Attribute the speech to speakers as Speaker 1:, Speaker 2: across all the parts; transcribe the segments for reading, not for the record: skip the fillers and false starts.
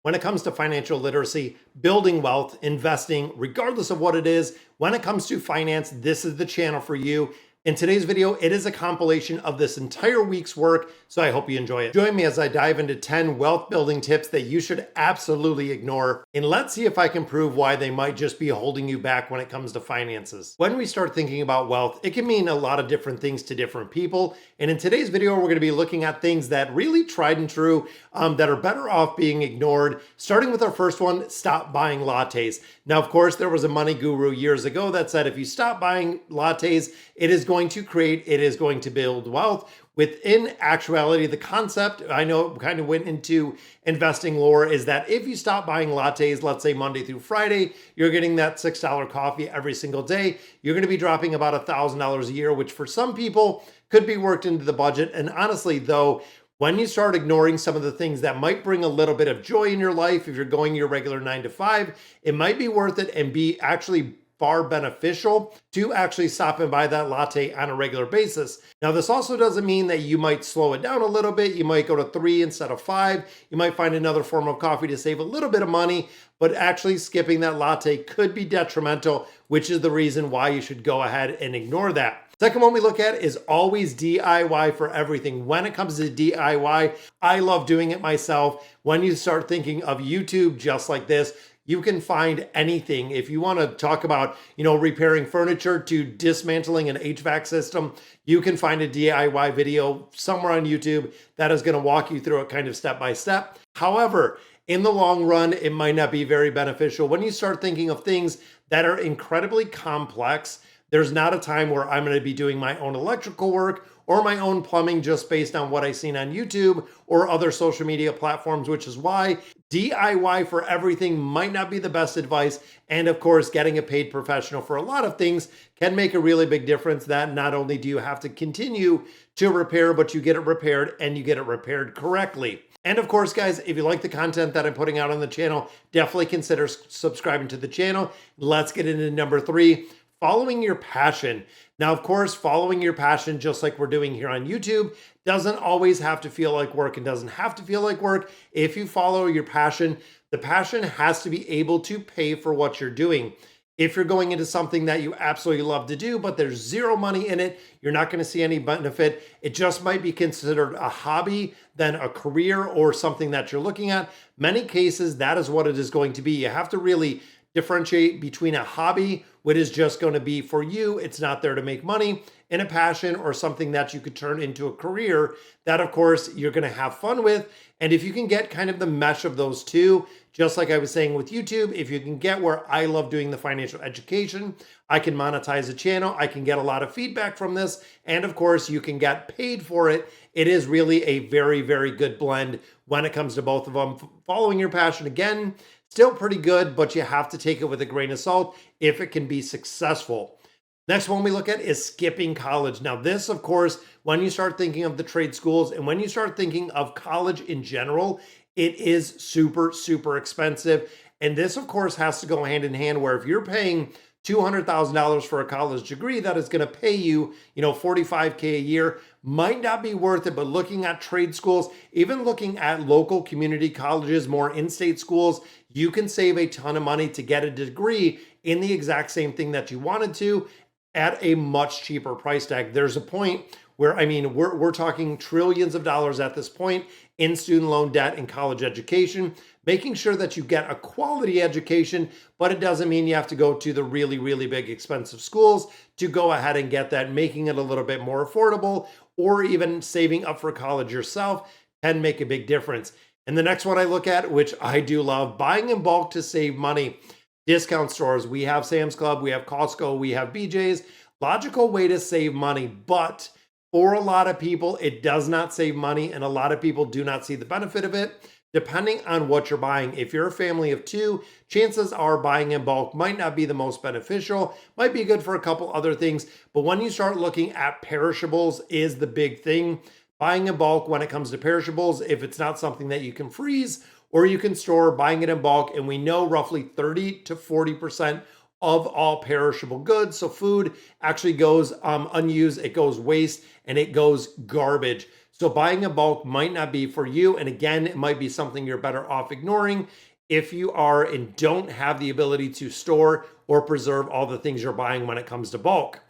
Speaker 1: when it comes to financial literacy, building wealth, investing, regardless of what it is. When it comes to finance, this is the channel for you. In today's video, it is a compilation of this entire week's work, so I hope you enjoy it. Join me as I dive into 10 wealth building tips that you should absolutely ignore, and let's see if I can prove why they might just be holding you back when it comes to finances. When we start thinking about wealth, it can mean a lot of different things to different people, and in today's video, we're going to be looking at things that really tried and true that are better off being ignored. Starting with our first one, stop buying lattes. Now, of course, there was a money guru years ago that said if you stop buying lattes, it is going to build wealth. Within actuality, the concept, I know it kind of went into investing lore, is that if you stop buying lattes, let's say Monday through Friday, you're getting that $6 coffee every single day. You're going to be dropping about $1,000 a year, which for some people could be worked into the budget. And honestly, though, when you start ignoring some of the things that might bring a little bit of joy in your life, if you're going your regular 9 to 5, it might be worth it and be actually far beneficial to actually stop and buy that latte on a regular basis. Now, this also doesn't mean that you might slow it down a little bit. You might go to 3 instead of 5. You might find another form of coffee to save a little bit of money, but actually skipping that latte could be detrimental, which is the reason why you should go ahead and ignore that. Second one we look at is always DIY for everything. When it comes to DIY, I love doing it myself. When you start thinking of YouTube just like this, you can find anything. If you want to talk about, repairing furniture to dismantling an HVAC system, you can find a DIY video somewhere on YouTube that is going to walk you through it kind of step by step. However, in the long run, it might not be very beneficial. When you start thinking of things that are incredibly complex, there's not a time where I'm going to be doing my own electrical work or my own plumbing just based on what I've seen on YouTube or other social media platforms, which is why DIY for everything might not be the best advice. And of course, getting a paid professional for a lot of things can make a really big difference. That not only do you have to continue to repair, but you get it repaired and you get it repaired correctly. And of course, guys, if you like the content that I'm putting out on the channel, definitely consider subscribing to the channel. Let's get into number 3. Following your passion. Now, of course, following your passion, just like we're doing here on YouTube, doesn't always have to feel like work and doesn't have to feel like work. If you follow your passion, the passion has to be able to pay for what you're doing. If you're going into something that you absolutely love to do, but there's zero money in it, you're not going to see any benefit. It just might be considered a hobby, then a career, or something that you're looking at. Many cases, that is what it is going to be. You have to really differentiate between a hobby, which is just going to be for you, it's not there to make money, and a passion or something that you could turn into a career that, of course, you're going to have fun with. And if you can get kind of the mesh of those two, just like I was saying with YouTube, if you can get where I love doing the financial education, I can monetize a channel, I can get a lot of feedback from this, and of course, you can get paid for it. It is really a very, very good blend when it comes to both of them. Following your passion, again, still pretty good, but you have to take it with a grain of salt if it can be successful. Next one we look at is skipping college. Now this, of course, when you start thinking of the trade schools and when you start thinking of college in general, it is super, super expensive. And this, of course, has to go hand in hand where if you're paying $200,000 for a college degree that is going to pay you, $45K a year, might not be worth it. But looking at trade schools, even looking at local community colleges, more in-state schools, you can save a ton of money to get a degree in the exact same thing that you wanted to at a much cheaper price tag. There's a point where, we're talking trillions of dollars at this point in student loan debt and college education, making sure that you get a quality education, but it doesn't mean you have to go to the really, really big expensive schools to go ahead and get that, making it a little bit more affordable, or even saving up for college yourself can make a big difference. And the next one I look at, which I do love, buying in bulk to save money. Discount stores, we have Sam's Club, we have Costco, we have BJ's. Logical way to save money, but for a lot of people, it does not save money, and a lot of people do not see the benefit of it. Depending on what you're buying, if you're a family of 2, chances are buying in bulk might not be the most beneficial, might be good for a couple other things, but when you start looking at perishables is the big thing. Buying in bulk when it comes to perishables, if it's not something that you can freeze or you can store, buying it in bulk, and we know roughly 30 to 40% of all perishable goods. So food actually goes unused, it goes waste, and it goes garbage. So buying in bulk might not be for you. And again, it might be something you're better off ignoring if you are and don't have the ability to store or preserve all the things you're buying when it comes to bulk.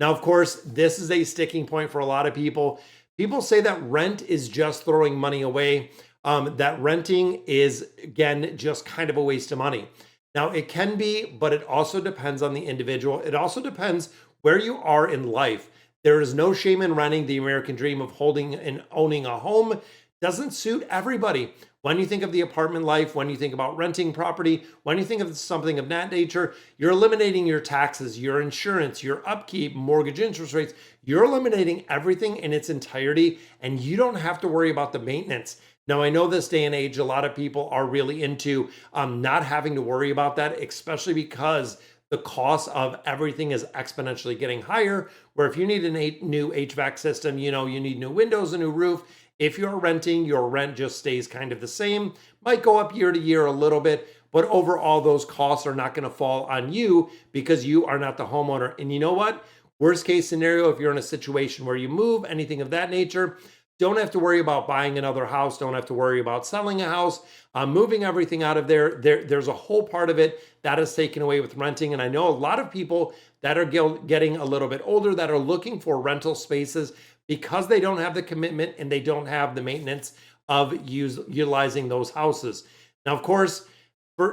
Speaker 1: Now, of course, this is a sticking point for a lot of people. People say that rent is just throwing money away, that renting is, again, just kind of a waste of money. Now, it can be, but it also depends on the individual. It also depends where you are in life. There is no shame in renting. The American dream of holding and owning a home doesn't suit everybody. When you think of the apartment life, when you think about renting property, when you think of something of that nature, you're eliminating your taxes, your insurance, your upkeep, mortgage interest rates. You're eliminating everything in its entirety, and you don't have to worry about the maintenance. Now, I know this day and age, a lot of people are really into not having to worry about that, especially because the cost of everything is exponentially getting higher. Where if you need a new HVAC system, you need new windows, a new roof. If you're renting, your rent just stays kind of the same. Might go up year to year a little bit, but overall, those costs are not going to fall on you because you are not the homeowner. And you know what? Worst case scenario, if you're in a situation where you move, anything of that nature, don't have to worry about buying another house. Don't have to worry about selling a house, moving everything out of there. There's a whole part of it that is taken away with renting. And I know a lot of people that are getting a little bit older that are looking for rental spaces because they don't have the commitment and they don't have the maintenance of utilizing those houses. Now, of course,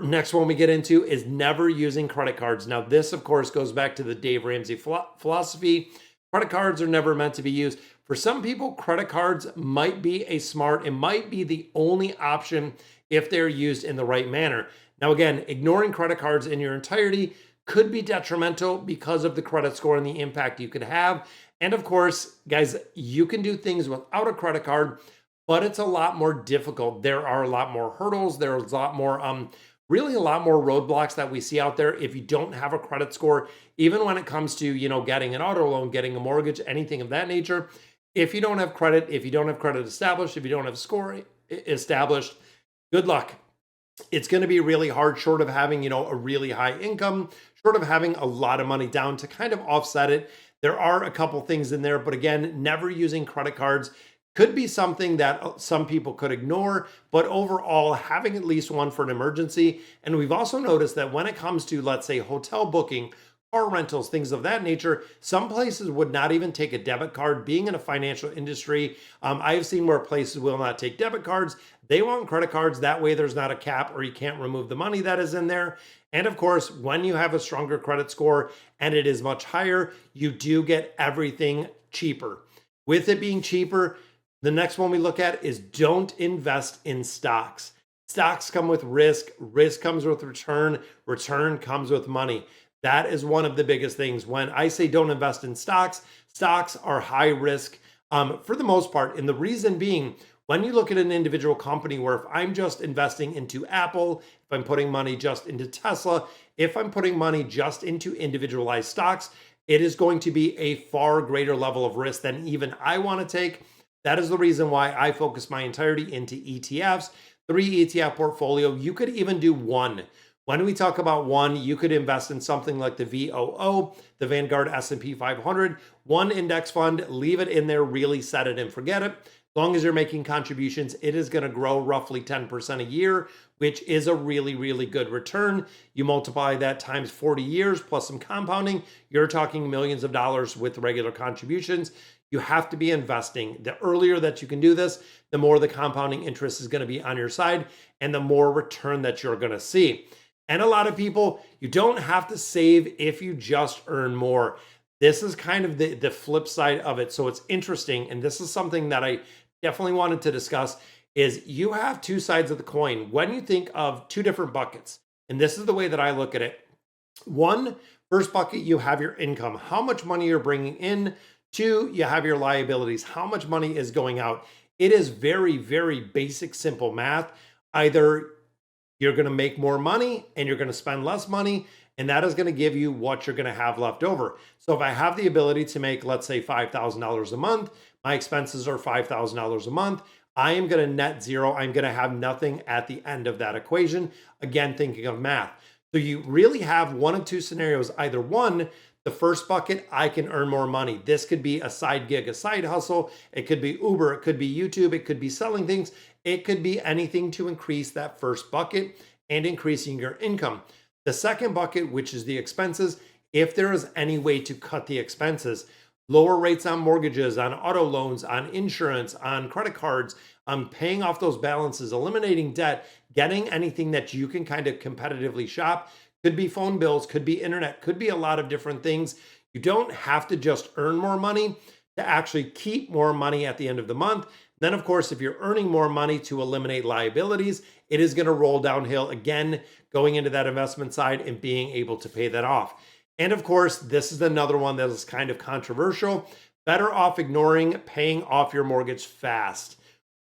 Speaker 1: next one we get into is never using credit cards. Now, this, of course, goes back to the Dave Ramsey philosophy. Credit cards are never meant to be used. For some people, credit cards might be it might be the only option if they're used in the right manner. Now, again, ignoring credit cards in your entirety could be detrimental because of the credit score and the impact you could have. And of course, guys, you can do things without a credit card, but it's a lot more difficult. There are a lot more hurdles. There's a lot more, really a lot more roadblocks that we see out there if you don't have a credit score, even when it comes to, getting an auto loan, getting a mortgage, anything of that nature. If you don't have credit, if you don't have credit established, if you don't have score established, good luck. It's going to be really hard, short of having, a really high income, short of having a lot of money down to kind of offset it. There are a couple things in there, but again, never using credit cards could be something that some people could ignore, but overall, having at least one for an emergency. And we've also noticed that when it comes to, let's say, hotel booking, car rentals, things of that nature, some places would not even take a debit card. Being in a financial industry, I've seen where places will not take debit cards. They want credit cards. That way there's not a cap or you can't remove the money that is in there. And of course, when you have a stronger credit score and it is much higher, you do get everything cheaper. With it being cheaper, the next one we look at is don't invest in stocks. Stocks come with risk. Risk comes with return. Return comes with money. That is one of the biggest things. When I say don't invest in stocks, stocks are high risk for the most part. And the reason being, when you look at an individual company where if I'm just investing into Apple, if I'm putting money just into Tesla, if I'm putting money just into individualized stocks, it is going to be a far greater level of risk than even I want to take. That is the reason why I focus my entirety into ETFs, 3 ETF portfolio. You could even do one. When we talk about one, you could invest in something like the VOO, the Vanguard S&P 500, one index fund, leave it in there, really set it and forget it. As long as you're making contributions, it is going to grow roughly 10% a year, which is a really, really good return. You multiply that times 40 years plus some compounding, you're talking millions of dollars with regular contributions. You have to be investing. The earlier that you can do this, the more the compounding interest is going to be on your side and the more return that you're going to see. And a lot of people, you don't have to save if you just earn more. This is kind of the flip side of it. So it's interesting. And this is something that I definitely wanted to discuss is you have two sides of the coin. When you think of two different buckets, and this is the way that I look at it. One, first bucket, you have your income, how much money you're bringing in. Two, you have your liabilities, how much money is going out. It is very, very basic, simple math. Either you're going to make more money and you're going to spend less money, and that is going to give you what you're going to have left over. So if I have the ability to make, let's say, $5,000 a month, my expenses are $5,000 a month, I am going to net zero. I'm going to have nothing at the end of that equation. Again, thinking of math. So you really have one of two scenarios. Either one, The first bucket, I can earn more money. This could be a side gig, a side hustle. It could be Uber, it could be YouTube, it could be selling things. It could be anything to increase that first bucket and increasing your income. The second bucket, which is the expenses, if there is any way to cut the expenses, lower rates on mortgages, on auto loans, on insurance, on credit cards, on paying off those balances, eliminating debt, getting anything that you can kind of competitively shop. Could be phone bills, could be internet, could be a lot of different things. You don't have to just earn more money to actually keep more money at the end of the month. Then, of course, if you're earning more money to eliminate liabilities, it is going to roll downhill again, going into that investment side and being able to pay that off. And of course, this is another one that is kind of controversial. Better off ignoring paying off your mortgage fast.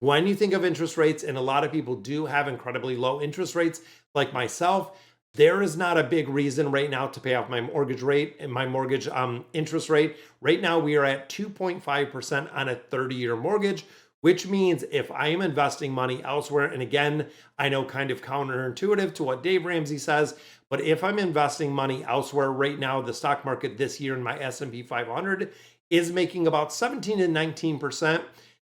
Speaker 1: When you think of interest rates, and a lot of people do have incredibly low interest rates, like myself, there is not a big reason right now to pay off my mortgage rate and my mortgage interest rate. Right now, we are at 2.5% on a 30-year mortgage, which means if I am investing money elsewhere, and again, I know kind of counterintuitive to what Dave Ramsey says, but if I'm investing money elsewhere right now, the stock market this year in my S&P 500 is making about 17 to 19%.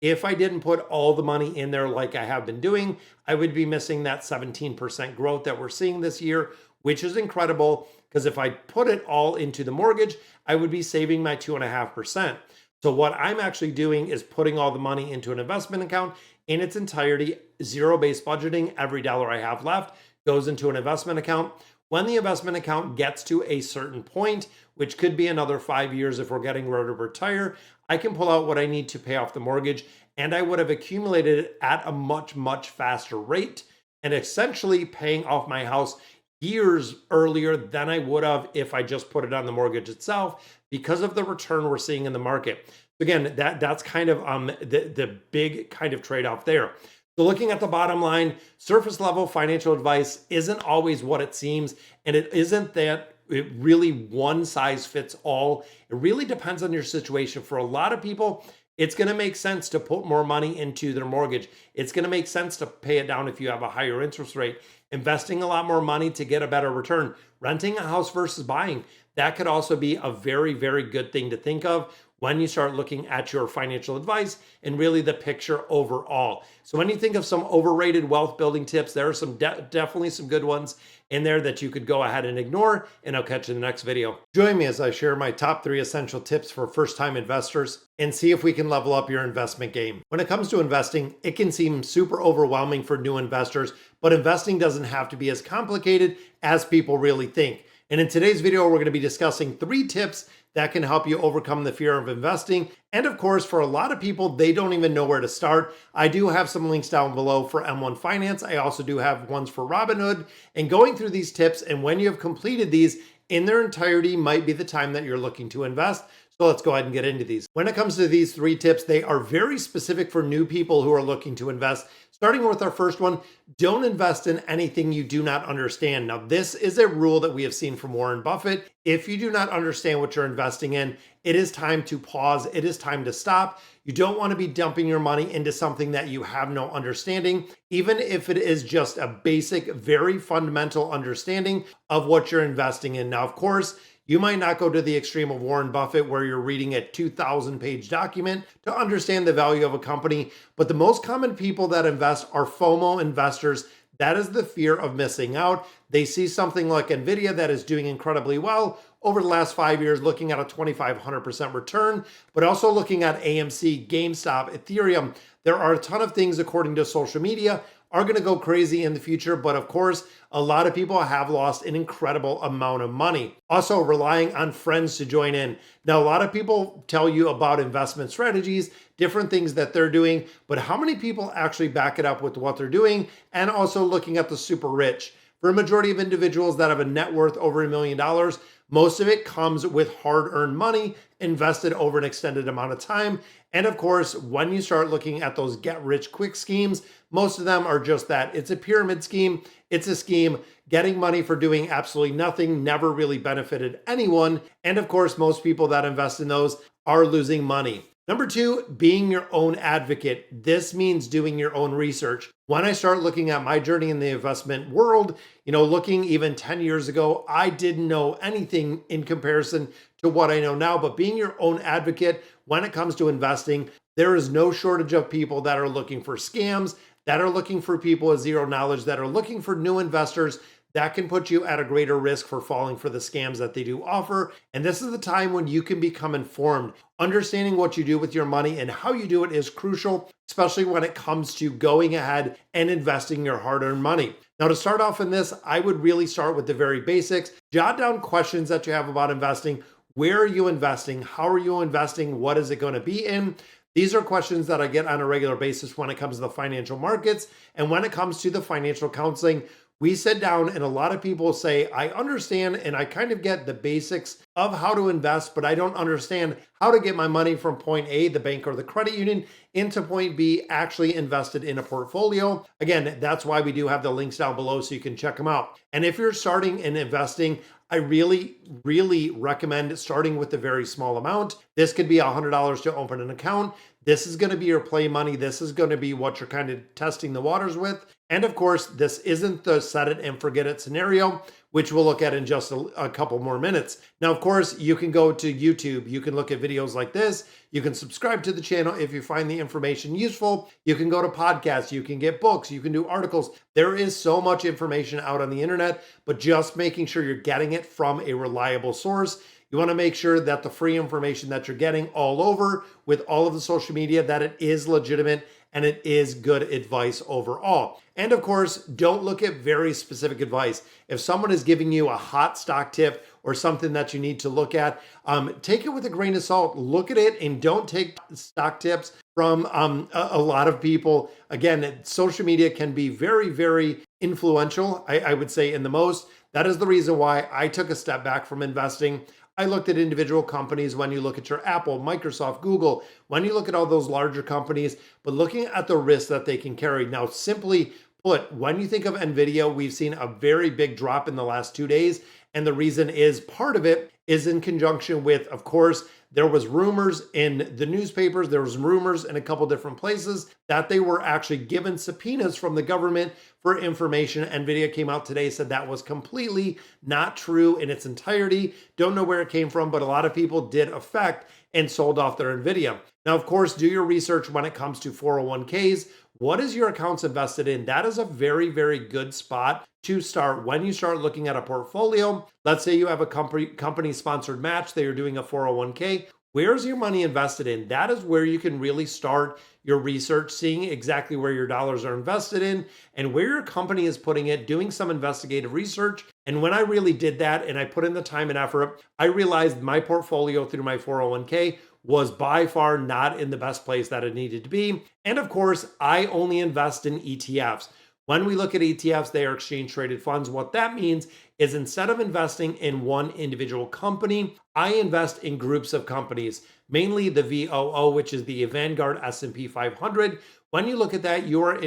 Speaker 1: If I didn't put all the money in there like I have been doing, I would be missing that 17% growth that we're seeing this year, which is incredible because if I put it all into the mortgage, I would be saving my 2.5%. So what I'm actually doing is putting all the money into an investment account in its entirety, zero-based budgeting. Every dollar I have left goes into an investment account. When the investment account gets to a certain point, which could be another 5 years if we're getting ready to retire, I can pull out what I need to pay off the mortgage, and I would have accumulated it at a much, much faster rate and essentially paying off my house years earlier than I would have if I just put it on the mortgage itself because of the return we're seeing in the market. Again, that's kind of the big kind of trade-off there. So looking at the bottom line, surface level financial advice isn't always what it seems, and it isn't that it really one size fits all. It really depends on your situation. For a lot of people, it's going to make sense to put more money into their mortgage. It's going to make sense to pay it down if you have a higher interest rate. Investing a lot more money to get a better return. Renting a house versus buying. That could also be a very, very good thing to think of when you start looking at your financial advice and really the picture overall. So when you think of some overrated wealth building tips, there are some definitely some good ones in there that you could go ahead and ignore, and I'll catch you in the next video. Join me as I share my top 3 essential tips for first-time investors and see if we can level up your investment game. When it comes to investing, it can seem super overwhelming for new investors, but investing doesn't have to be as complicated as people really think. And in today's video, we're going to be discussing 3 tips that can help you overcome the fear of investing. And of course, for a lot of people, they don't even know where to start. I do have some links down below for M1 Finance. I also do have ones for Robinhood. And going through these tips, and when you have completed these in their entirety, might be the time that you're looking to invest. So let's go ahead and get into these. When it comes to these 3 tips, they are very specific for new people who are looking to invest. Starting with our first one, don't invest in anything you do not understand. Now, this is a rule that we have seen from Warren Buffett. If you do not understand what you're investing in, it is time to pause. It is time to stop. You don't want to be dumping your money into something that you have no understanding, even if it is just a basic, very fundamental understanding of what you're investing in. Now, of course, you might not go to the extreme of Warren Buffett where you're reading a 2,000-page document to understand the value of a company, but the most common people that invest are FOMO investors. That is the fear of missing out. They see something like Nvidia that is doing incredibly well over the last 5 years, looking at a 2,500% return, but also looking at AMC, GameStop, Ethereum. There are a ton of things, according to social media, are going to go crazy in the future, but of course, a lot of people have lost an incredible amount of money. Also, relying on friends to join in. Now, a lot of people tell you about investment strategies, different things that they're doing, but how many people actually back it up with what they're doing? And also looking at the super rich. For a majority of individuals that have a net worth over $1 million, most of it comes with hard-earned money invested over an extended amount of time. And of course, when you start looking at those get-rich-quick schemes, most of them are just that. It's a pyramid scheme. It's a scheme. Getting money for doing absolutely nothing never really benefited anyone. And of course, most people that invest in those are losing money. Number 2, being your own advocate. This means doing your own research. When I start looking at my journey in the investment world, looking even 10 years ago, I didn't know anything in comparison to what I know now, but being your own advocate when it comes to investing, there is no shortage of people that are looking for scams, that are looking for people with zero knowledge, that are looking for new investors that can put you at a greater risk for falling for the scams that they do offer. And this is the time when you can become informed. Understanding what you do with your money and how you do it is crucial, especially when it comes to going ahead and investing your hard-earned money. Now, to start off in this, I would really start with the very basics. Jot down questions that you have about investing. Where are you investing? How are you investing? What is it going to be in? These are questions that I get on a regular basis when it comes to the financial markets. And when it comes to the financial counseling, we sit down and a lot of people say, I understand and I kind of get the basics of how to invest, but I don't understand how to get my money from point A, the bank or the credit union, into point B, actually invested in a portfolio. Again, that's why we do have the links down below so you can check them out. And if you're starting in investing, I really recommend starting with a very small amount. This could be $100 to open an account. This is going to be your play money. This is going to be what you're kind of testing the waters with. And of course, this isn't the set it and forget it scenario, which we'll look at in just a couple more minutes. Now, of course, you can go to YouTube. You can look at videos like this. You can subscribe to the channel if you find the information useful. You can go to podcasts. You can get books. You can do articles. There is so much information out on the internet, but just making sure you're getting it from a reliable source. You want to make sure that the free information that you're getting all over with all of the social media, that it is legitimate and it is good advice overall. And of course, don't look at very specific advice. If someone is giving you a hot stock tip or something that you need to look at, take it with a grain of salt. Look at it and don't take stock tips from a lot of people. Again, social media can be very influential, I would say, in the most. That is the reason why I took a step back from investing. I looked at individual companies when you look at your Apple, Microsoft, Google, when you look at all those larger companies, but looking at the risk that they can carry. Now, simply put, when you think of NVIDIA, we've seen a very big drop in the last 2 days. And the reason is part of it is in conjunction with, of course, there was rumors in the newspapers, there was rumors in a couple different places that they were actually given subpoenas from the government for information. NVIDIA came out today, said that was completely not true in its entirety. Don't know where it came from, but a lot of people did affect and sold off their NVIDIA. Now, of course, do your research when it comes to 401ks. What is your accounts invested in? That is a very good spot to start when you start looking at a portfolio. Let's say you have a company sponsored match that you're doing a 401k. Where's your money invested in? That is where you can really start your research, seeing exactly where your dollars are invested in and where your company is putting it, doing some investigative research. And when I really did that and I put in the time and effort, I realized my portfolio through my 401k was by far not in the best place that it needed to be. And of course, I only invest in ETFs. When we look at ETFs, they are exchange traded funds. What that means is instead of investing in one individual company, I invest in groups of companies, mainly the VOO, which is the Vanguard S&P 500. When you look at that, you're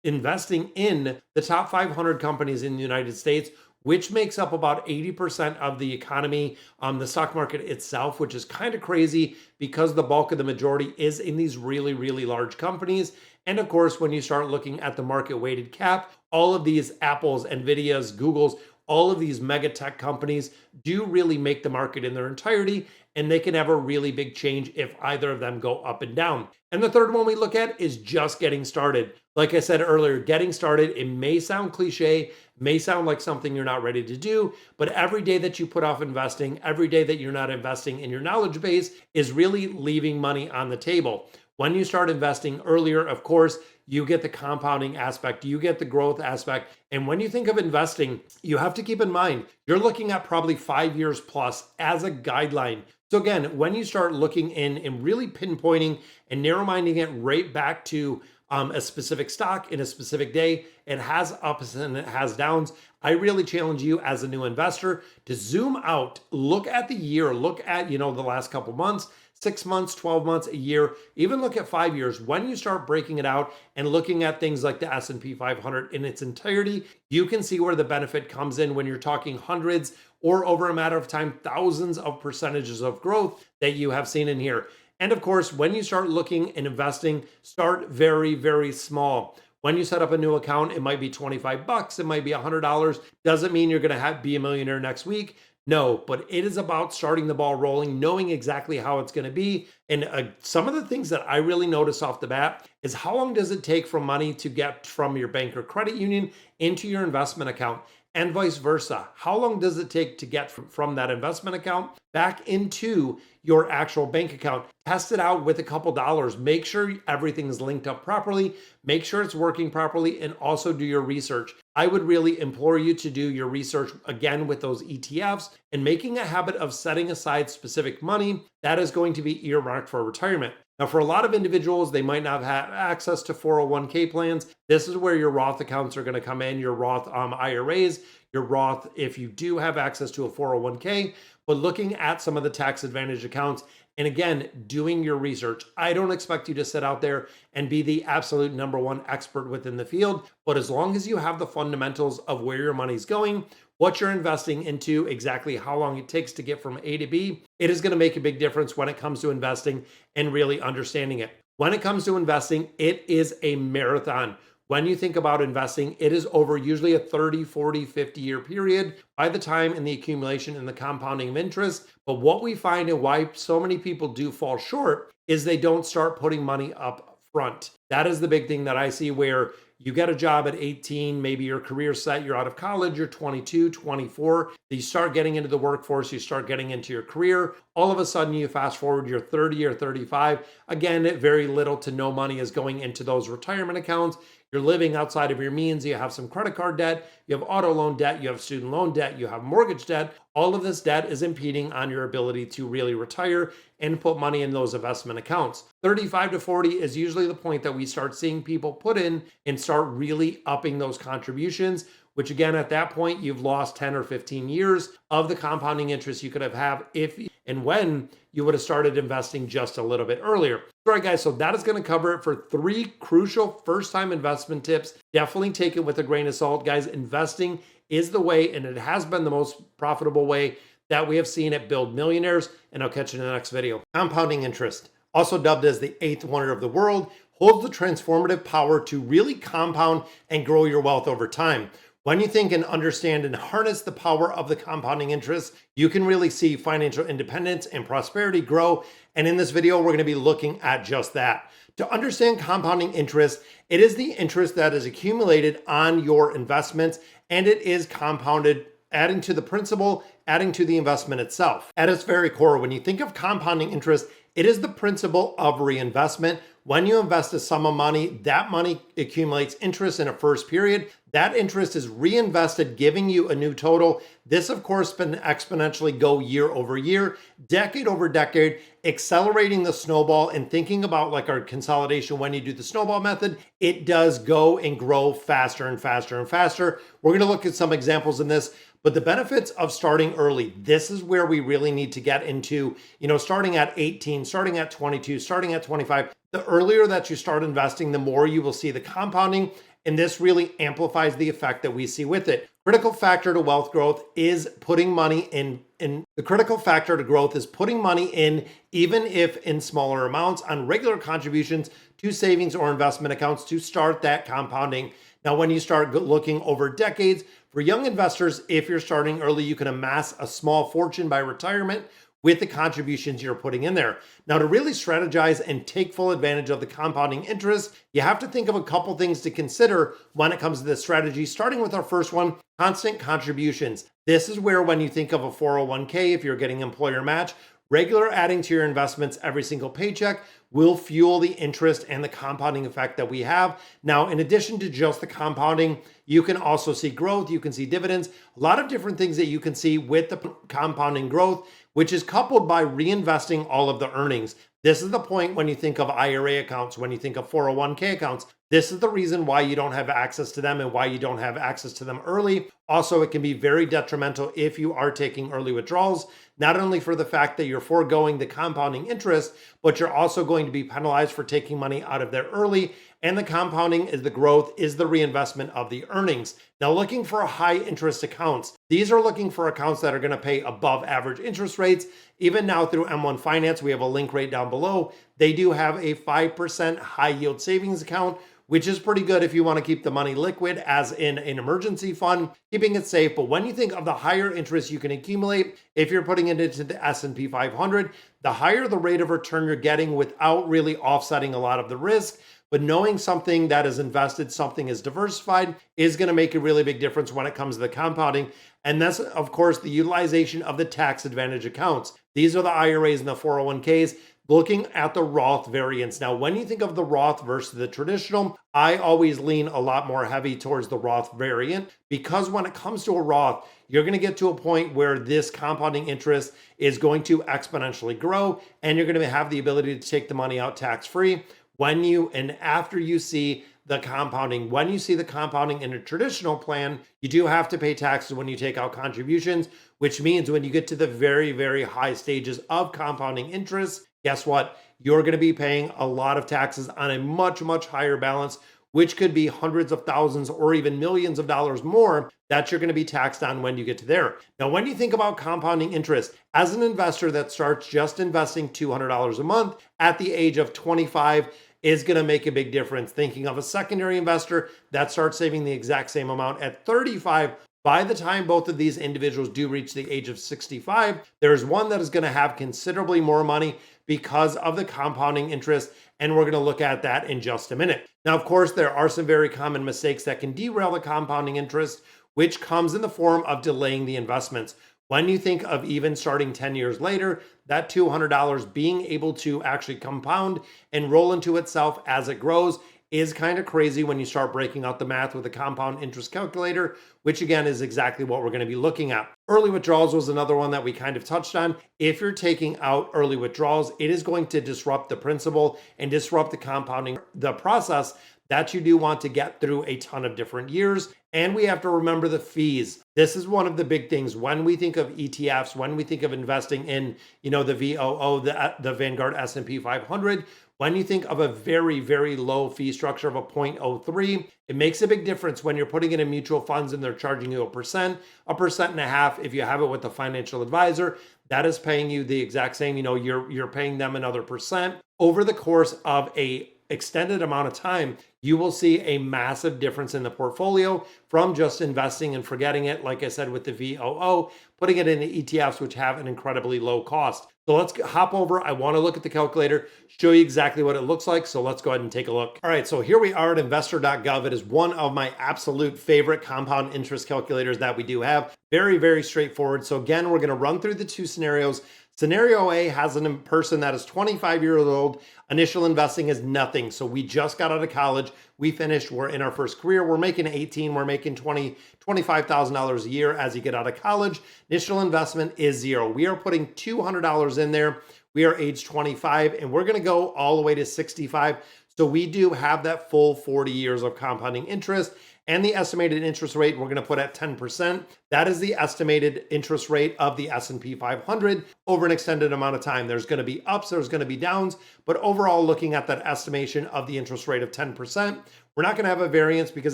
Speaker 1: investing in the top 500 companies in the United States, which makes up about 80% of the economy, the stock market itself, which is kind of crazy because the bulk of the majority is in these really large companies. And of course, when you start looking at the market weighted cap, all of these Apples, Nvidias, Googles, all of these mega tech companies do really make the market in their entirety, and they can have a really big change if either of them go up and down. And the third one we look at is just getting started. Like I said earlier, getting started, it may sound cliche, may sound like something you're not ready to do, but every day that you put off investing, every day that you're not investing in your knowledge base is really leaving money on the table. When you start investing earlier, of course, you get the compounding aspect, you get the growth aspect. And when you think of investing, you have to keep in mind, you're looking at probably 5 years plus as a guideline. So again, when you start looking in and really pinpointing and narrow-minding it right back to a specific stock in a specific day, it has ups and it has downs. I really challenge you as a new investor to zoom out, look at the year, look at, the last couple months, 6 months, 12 months, a year, even look at 5 years. When you start breaking it out and looking at things like the S&P 500 in its entirety, you can see where the benefit comes in when you're talking hundreds or over a matter of time, thousands of percentages of growth that you have seen in here. And of course, when you start looking and investing, start very small. When you set up a new account, it might be $25, it might be $100. Doesn't mean you're going to be a millionaire next week. No, but it is about starting the ball rolling, knowing exactly how it's going to be. And some of the things that I really notice off the bat is how long does it take for money to get from your bank or credit union into your investment account, and vice versa. How long does it take to get from that investment account back into your actual bank account? Test it out with a couple dollars. Make sure everything is linked up properly. Make sure it's working properly, and also do your research. I would really implore you to do your research again with those ETFs and making a habit of setting aside specific money that is going to be earmarked for retirement. Now, for a lot of individuals, they might not have access to 401k plans. This is where your Roth accounts are going to come in, your Roth IRAs, your Roth, if you do have access to a 401k, but looking at some of the tax advantage accounts. And again, doing your research. I don't expect you to sit out there and be the absolute number one expert within the field, but as long as you have the fundamentals of where your money's going, what you're investing into, exactly how long it takes to get from A to B, it is going to make a big difference when it comes to investing and really understanding it. When it comes to investing, it is a marathon. When you think about investing, it is over usually a 30, 40, 50-year period by the time in the accumulation and the compounding of interest. But what we find and why so many people do fall short is they don't start putting money up front. That is the big thing that I see, where you get a job at 18, maybe your career's set, you're out of college, you're 22, 24, you start getting into the workforce, you start getting into your career. All of a sudden you fast forward, you're 30 or 35. Again, very little to no money is going into those retirement accounts. You're living outside of your means. You have some credit card debt, you have auto loan debt, you have student loan debt, you have mortgage debt. All of this debt is impeding on your ability to really retire and put money in those investment accounts. 35 to 40 is usually the point that we start seeing people put in and start really upping those contributions, which again, at that point, you've lost 10 or 15 years of the compounding interest you could have had if and when you would have started investing just a little bit earlier. All right, guys, so that is going to cover it for 3 crucial first-time investment tips. Definitely take it with a grain of salt, guys. Investing is the way, and it has been the most profitable way that we have seen it build millionaires, and I'll catch you in the next video. Compounding interest, also dubbed as the 8th wonder of the world, holds the transformative power to really compound and grow your wealth over time. When you think and understand and harness the power of the compounding interest, you can really see financial independence and prosperity grow. And in this video, we're going to be looking at just that. To understand compounding interest, it is the interest that is accumulated on your investments, and it is compounded, adding to the principal, adding to the investment itself. At its very core, when you think of compounding interest, it is the principle of reinvestment. When you invest a sum of money, that money accumulates interest in a first period. That interest is reinvested, giving you a new total. This, of course, can exponentially go year over year, decade over decade, accelerating the snowball. And thinking about like our consolidation, when you do the snowball method, it does go and grow faster and faster and faster. We're going to look at some examples in this. But the benefits of starting early, this is where we really need to get into, starting at 18, starting at 22, starting at 25. The earlier that you start investing, the more you will see the compounding. And this really amplifies the effect that we see with it. Critical factor to wealth growth is putting money in. The critical factor to growth is putting money in, even if in smaller amounts, on regular contributions to savings or investment accounts to start that compounding. Now, when you start looking over decades, for young investors, if you're starting early, you can amass a small fortune by retirement with the contributions you're putting in there. Now, to really strategize and take full advantage of the compounding interest, you have to think of a couple things to consider when it comes to this strategy, starting with our first one, constant contributions. This is where, when you think of a 401k, if you're getting employer match, regular adding to your investments every single paycheck will fuel the interest and the compounding effect that we have. Now, in addition to just the compounding, you can also see growth, you can see dividends, a lot of different things that you can see with the compounding growth, which is coupled by reinvesting all of the earnings. This is the point when you think of IRA accounts, when you think of 401k accounts. This is the reason why you don't have access to them and why you don't have access to them early. Also, it can be very detrimental if you are taking early withdrawals, not only for the fact that you're foregoing the compounding interest, but you're also going to be penalized for taking money out of there early. And the compounding is the growth, is the reinvestment of the earnings. Now, looking for high interest accounts. These are looking for accounts that are going to pay above average interest rates. Even now through M1 Finance, we have a link right down below. They do have a 5% high yield savings account, which is pretty good if you want to keep the money liquid as in an emergency fund, keeping it safe. But when you think of the higher interest you can accumulate, if you're putting it into the S&P 500, the higher the rate of return you're getting without really offsetting a lot of the risk. But knowing something that is invested, something is diversified, is going to make a really big difference when it comes to the compounding. And that's, of course, the utilization of the tax advantage accounts. These are the IRAs and the 401ks. Looking at the Roth variants. Now, when you think of the Roth versus the traditional, I always lean a lot more heavy towards the Roth variant, because when it comes to a Roth, you're going to get to a point where this compounding interest is going to exponentially grow, and you're going to have the ability to take the money out tax-free when you and after you see the compounding. When you see the compounding in a traditional plan, you do have to pay taxes when you take out contributions, which means when you get to the very, very high stages of compounding interest, guess what? You're going to be paying a lot of taxes on a much, much higher balance, which could be hundreds of thousands or even millions of dollars more that you're going to be taxed on when you get to there. Now, when you think about compounding interest, as an investor that starts just investing $200 a month at the age of 25, is going to make a big difference. Thinking of a secondary investor that starts saving the exact same amount at 35, by the time both of these individuals do reach the age of 65, there's one that is going to have considerably more money because of the compounding interest. And we're going to look at that in just a minute. Now, of course, there are some very common mistakes that can derail the compounding interest, which comes in the form of delaying the investments. When you think of even starting 10 years later, that $200 being able to actually compound and roll into itself as it grows is kind of crazy when you start breaking out the math with a compound interest calculator, which again is exactly what we're going to be looking at. Early withdrawals was another one that we kind of touched on. If you're taking out early withdrawals, it is going to disrupt the principal and disrupt the compounding, the process that you do want to get through a ton of different years. And we have to remember the fees. This is one of the big things when we think of ETFs, when we think of investing in, the VOO, the Vanguard S&P 500. When you think of a very, very low fee structure of a 0.03, it makes a big difference when you're putting it in mutual funds and they're charging you 1%, 1.5%. If you have it with a financial advisor, that is paying you the exact same. You're paying them another percent over the course of a extended amount of time. You will see a massive difference in the portfolio from just investing and forgetting it, like I said, with the VOO, putting it into ETFs, which have an incredibly low cost. So let's hop over. I want to look at the calculator, show you exactly what it looks like. So let's go ahead and take a look. All right, so here we are at investor.gov. It is one of my absolute favorite compound interest calculators that we do have. Very, very straightforward. So again, we're going to run through the two scenarios. Scenario A has a person that is 25 years old. Initial investing is nothing. So we just got out of college. We finished. We're in our first career. We're making 18. We're making $25,000 a year as you get out of college. Initial investment is zero. We are putting $200 in there. We are age 25 and we're going to go all the way to 65. So we do have that full 40 years of compounding interest. And the estimated interest rate we're going to put at 10%. That is the estimated interest rate of the S&P 500 over an extended amount of time. There's going to be ups, there's going to be downs, but overall looking at that estimation of the interest rate of 10%, we're not going to have a variance because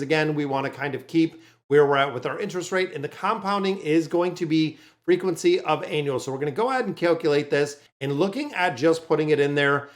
Speaker 1: again, we want to kind of keep where we're at with our interest rate, and the compounding is going to be frequency of annual. So we're going to go ahead and calculate this, and looking at just putting it in there,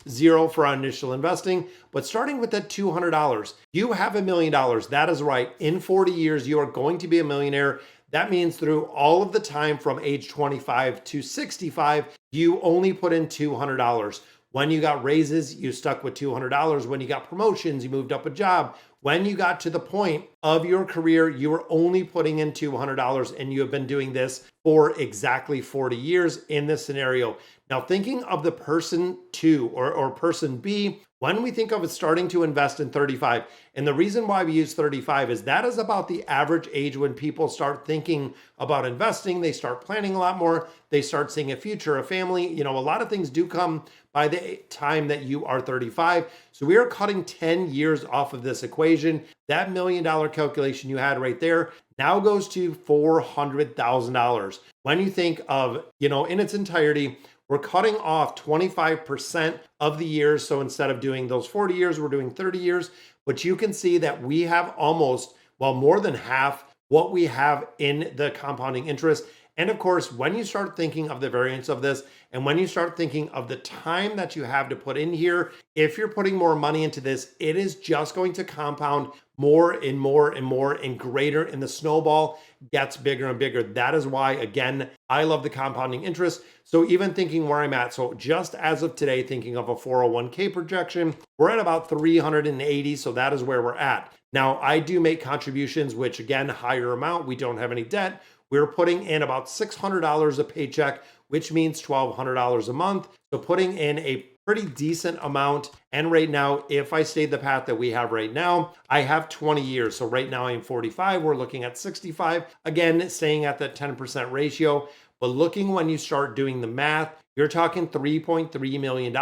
Speaker 1: zero for our initial investing, but starting with that $200, you have $1 million. That is right. In 40 years, you are going to be a millionaire. That means through all of the time from age 25 to 65, you only put in $200. When you got raises, you stuck with $200. When you got promotions, you moved up a job. When you got to the point of your career, you were only putting in $200, and you have been doing this for exactly 40 years in this scenario. Now, thinking of the person 2 or person B, when we think of it starting to invest in 35, and the reason why we use 35 is that is about the average age when people start thinking about investing. They start planning a lot more. They start seeing a future, a family. A lot of things do come by the time that you are 35. So we are cutting 10 years off of this equation. That $1 million calculation you had right there now goes to $400,000. When you think of, in its entirety, we're cutting off 25% of the years. So instead of doing those 40 years, we're doing 30 years. But you can see that we have more than half what we have in the compounding interest. And of course, when you start thinking of the variance of this, and when you start thinking of the time that you have to put in here, if you're putting more money into this, it is just going to compound more and more and more and greater, and the snowball gets bigger and bigger. That is why, again, I love the compounding interest. So even thinking where I'm at, so just as of today, thinking of a 401k projection, we're at about 380. So that is where we're at. Now, I do make contributions, which again, higher amount. We don't have any debt. We're putting in about $600 a paycheck, which means $1,200 a month. So putting in a pretty decent amount. And right now, if I stay the path that we have right now, I have 20 years. So right now I'm 45, we're looking at 65. Again, staying at that 10% ratio. But looking when you start doing the math, you're talking $3.3 million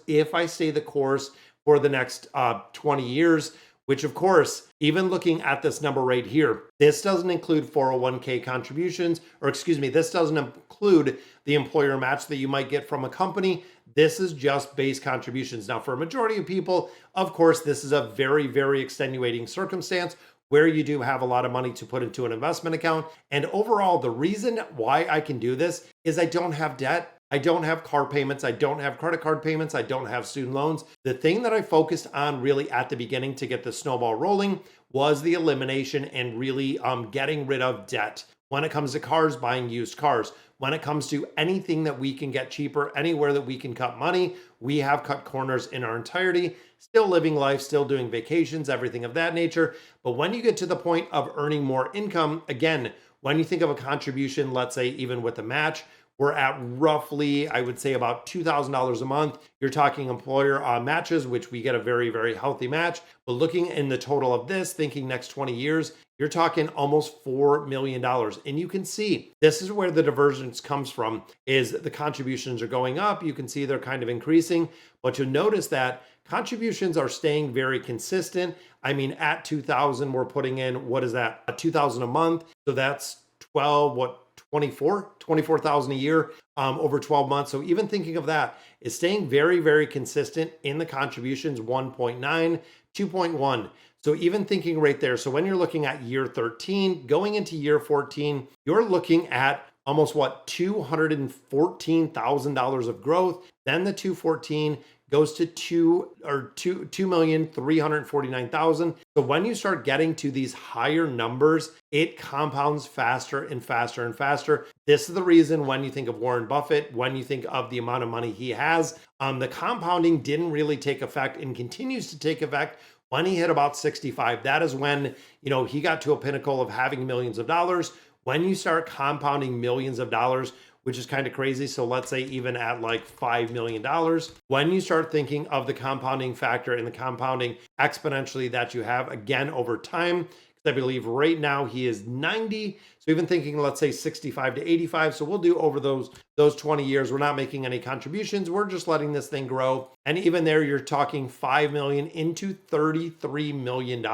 Speaker 1: if I stay the course for the next 20 years. Which of course, even looking at this number right here, this doesn't include 401k contributions, or excuse me, this doesn't include the employer match that you might get from a company. This is just base contributions. Now, for a majority of people, of course, this is a very, very extenuating circumstance where you do have a lot of money to put into an investment account. And overall, the reason why I can do this is I don't have debt. I don't have car payments. I don't have credit card payments. I don't have student loans. The thing that I focused on really at the beginning to get the snowball rolling was the elimination and really getting rid of debt. When it comes to cars, buying used cars. When it comes to anything that we can get cheaper, anywhere that we can cut money, we have cut corners in our entirety, still living life, still doing vacations, everything of that nature. But when you get to the point of earning more income, again, when you think of a contribution, let's say even with a match, we're at roughly, I would say about $2,000 a month. You're talking employer matches, which we get a very, very healthy match. But looking in the total of this, thinking next 20 years, you're talking almost $4 million. And you can see this is where the divergence comes from, is the contributions are going up. You can see they're kind of increasing, but you'll notice that contributions are staying very consistent. I mean, at 2,000, we're putting in, what is that? 2,000 a month. So that's 24,000 a year over 12 months. So even thinking of that is staying very, very consistent in the contributions, 1.9, 2.1. So even thinking right there, so when you're looking at year 13, going into year 14, you're looking at almost what, $214,000 of growth. Then the 214 goes to 2,349,000. So when you start getting to these higher numbers, it compounds faster and faster and faster. This is the reason when you think of Warren Buffett, when you think of the amount of money he has, the compounding didn't really take effect and continues to take effect when he hit about 65. That is when, he got to a pinnacle of having millions of dollars. When you start compounding millions of dollars, which is kind of crazy. So let's say even at like $5 million, when you start thinking of the compounding factor and the compounding exponentially that you have again over time, because I believe right now he is 90. So even thinking, let's say 65 to 85. So we'll do over those 20 years. We're not making any contributions. We're just letting this thing grow. And even there, you're talking 5 million into $33 million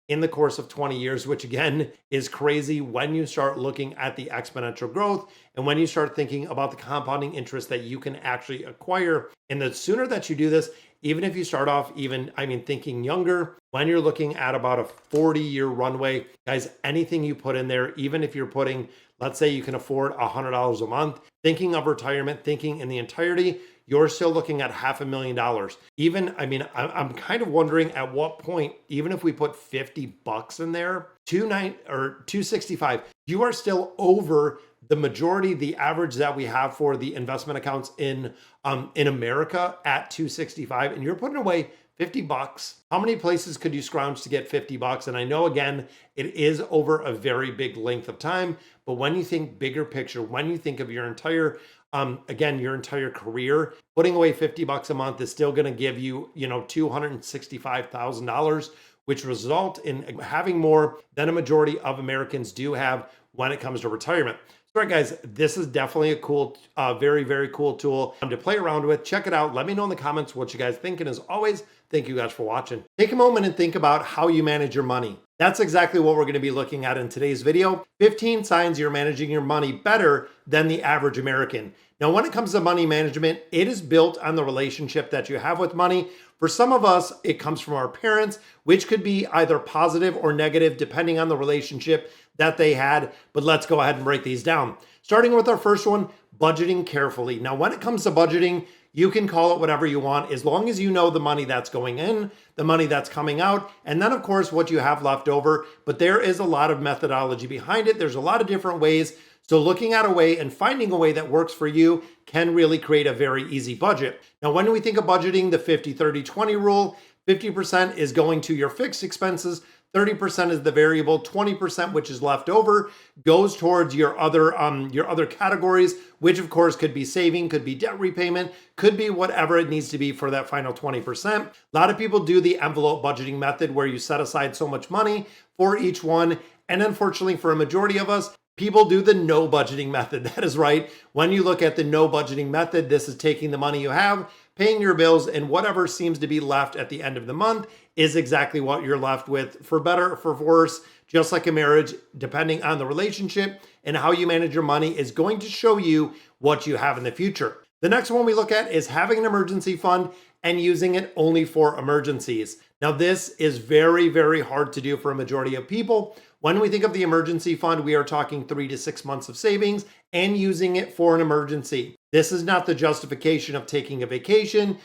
Speaker 1: in the course of 20 years, which again is crazy when you start looking at the exponential growth and when you start thinking about the compounding interest that you can actually acquire. And the sooner that you do this, even if you start off thinking younger, when you're looking at about a 40-year runway, guys, anything you put in there, even if you're putting, let's say you can afford $100 a month, thinking of retirement, thinking in the entirety, you're still looking at $500,000. Even, I'm kind of wondering at what point, even if we put $50 in there, 265, you are still over the majority, the average that we have for the investment accounts in America at 265, and you're putting away $50. How many places could you scrounge to get $50? And I know, again, it is over a very big length of time, but when you think bigger picture, when you think of your entire your entire career, putting away $50 a month is still going to give you, $265,000, which result in having more than a majority of Americans do have when it comes to retirement. All right, guys, this is definitely a cool, very, very cool tool to play around with. Check it out. Let me know in the comments what you guys think. And as always, thank you guys for watching. Take a moment and think about how you manage your money. That's exactly what we're going to be looking at in today's video. 15 signs you're managing your money better than the average American. Now, when it comes to money management, it is built on the relationship that you have with money. For some of us, it comes from our parents, which could be either positive or negative, depending on the relationship that they had. But let's go ahead and break these down. Starting with our first one, budgeting carefully. Now, when it comes to budgeting, you can call it whatever you want as long as you know the money that's going in, the money that's coming out, and then of course what you have left over. But there is a lot of methodology behind it. There's a lot of different ways. So looking at a way and finding a way that works for you can really create a very easy budget. Now, when we think of budgeting, the 50-30-20 rule, 50% is going to your fixed expenses, 30% is the variable, 20%, which is left over, goes towards your other categories, which of course could be saving, could be debt repayment, could be whatever it needs to be for that final 20%. A lot of people do the envelope budgeting method where you set aside so much money for each one. And unfortunately, for a majority of us, people do the no budgeting method. That is right. When you look at the no budgeting method, this is taking the money you have, paying your bills, and whatever seems to be left at the end of the month is exactly what you're left with, for better or for worse. Just like a marriage, depending on the relationship and how you manage your money is going to show you what you have in the future. The next one we look at is having an emergency fund and using it only for emergencies. Now, this is very, very hard to do for a majority of people. When we think of the emergency fund, we are talking 3 to 6 months of savings and using it for an emergency. This is not the justification of taking a vacation,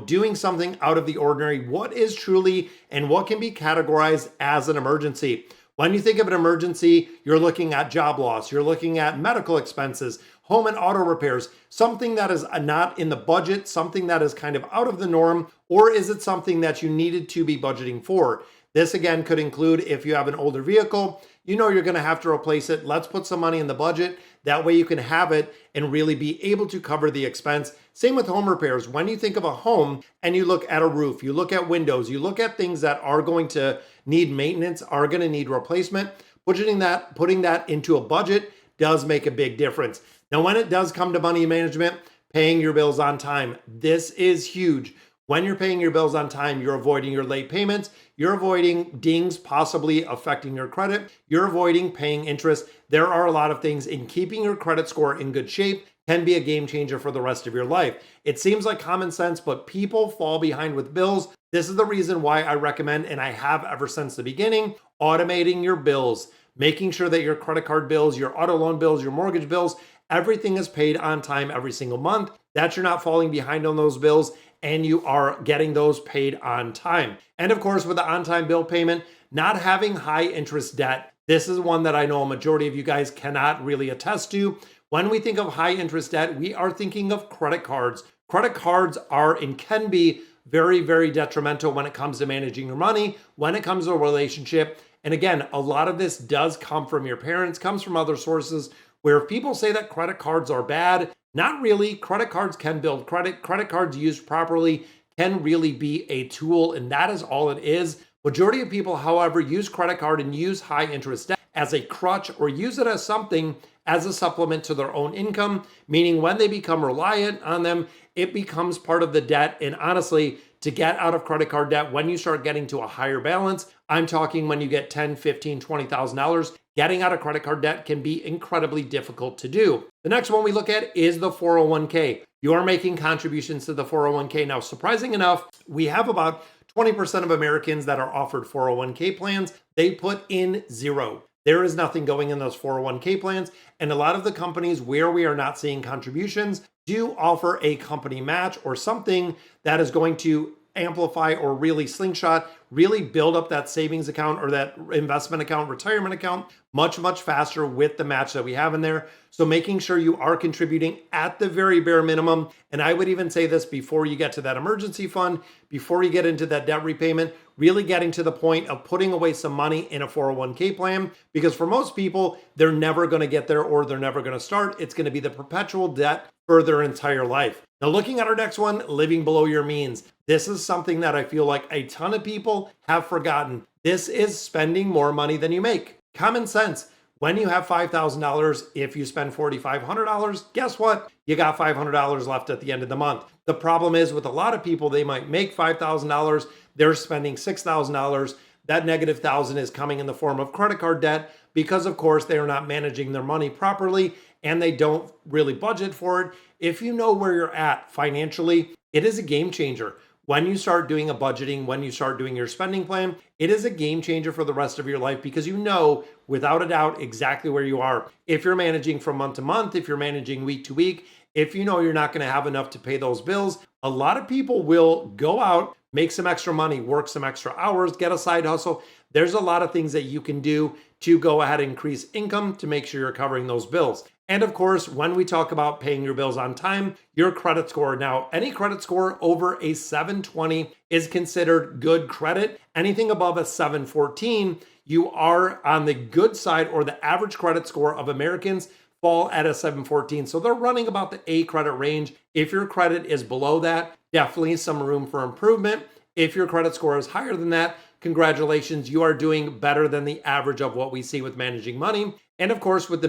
Speaker 1: doing something out of the ordinary. What is truly and what can be categorized as an emergency? When you think of an emergency, you're looking at job loss, you're looking at medical expenses, home and auto repairs, something that is not in the budget, something that is kind of out of the norm, or is it something that you needed to be budgeting for? This again could include if you have an older vehicle, you're going to have to replace it. Let's put some money in the budget. That way you can have it and really be able to cover the expense. Same with home repairs. When you think of a home and you look at a roof, you look at windows, you look at things that are going to need maintenance, are going to need replacement, putting that into a budget does make a big difference. Now, when it does come to money management, paying your bills on time, this is huge. When you're paying your bills on time, you're avoiding your late payments, you're avoiding dings possibly affecting your credit, you're avoiding paying interest. There are a lot of things, in keeping your credit score in good shape can be a game changer for the rest of your life. It seems like common sense, but people fall behind with bills. This is the reason why I recommend, and I have ever since the beginning, automating your bills, making sure that your credit card bills, your auto loan bills, your mortgage bills, everything is paid on time every single month, that you're not falling behind on those bills and you are getting those paid on time. And of course, with the on-time bill payment, not having high interest debt. This is one that I know a majority of you guys cannot really attest to. When we think of high interest debt, we are thinking of credit cards. Credit cards are and can be very, very detrimental when it comes to managing your money, when it comes to a relationship. And again, a lot of this does come from your parents, comes from other sources, where if people say that credit cards are bad, not really. Credit cards can build credit. Credit cards used properly can really be a tool, and that is all it is. Majority of people, however, use credit card and use high interest debt as a crutch or use it as something as a supplement to their own income, meaning when they become reliant on them, it becomes part of the debt. And honestly, to get out of credit card debt, when you start getting to a higher balance, I'm talking when you get $10,000, $15,000, $20,000, getting out of credit card debt can be incredibly difficult to do. The next one we look at is the 401k. You are making contributions to the 401k. Now, surprising enough, we have about 20% of Americans that are offered 401k plans. They put in zero. There is nothing going in those 401k plans. And a lot of the companies where we are not seeing contributions do offer a company match or something that is going to amplify or really slingshot, really build up that savings account or that investment account, retirement account much, much faster with the match that we have in there. So making sure you are contributing at the very bare minimum. And I would even say this before you get to that emergency fund, before you get into that debt repayment, really getting to the point of putting away some money in a 401k plan, because for most people, they're never going to get there or they're never going to start. It's going to be the perpetual debt for their entire life. Now, looking at our next one, living below your means. This is something that I feel like a ton of people have forgotten. This is spending more money than you make. Common sense. When you have $5,000, if you spend $4,500, guess what? You got $500 left at the end of the month. The problem is with a lot of people, they might make $5,000, they're spending $6,000. that negative 1,000 is coming in the form of credit card debt because, of course, they are not managing their money properly and they don't really budget for it. If you know where you're at financially, it is a game changer. When you start doing a budgeting, when you start doing your spending plan, it is a game changer for the rest of your life because you know without a doubt exactly where you are. If you're managing from month to month, if you're managing week to week, if you know you're not going to have enough to pay those bills, a lot of people will go out, make some extra money, work some extra hours, get a side hustle. There's a lot of things that you can do to go ahead and increase income to make sure you're covering those bills. And of course, when we talk about paying your bills on time, your credit score. Now, any credit score over a 720 is considered good credit. Anything above a 714, you are on the good side, or the average credit score of Americans fall at a 714. So they're running about the A credit range. If your credit is below that, definitely some room for improvement. If your credit score is higher than that, congratulations, you are doing better than the average of what we see with managing money. And of course, with the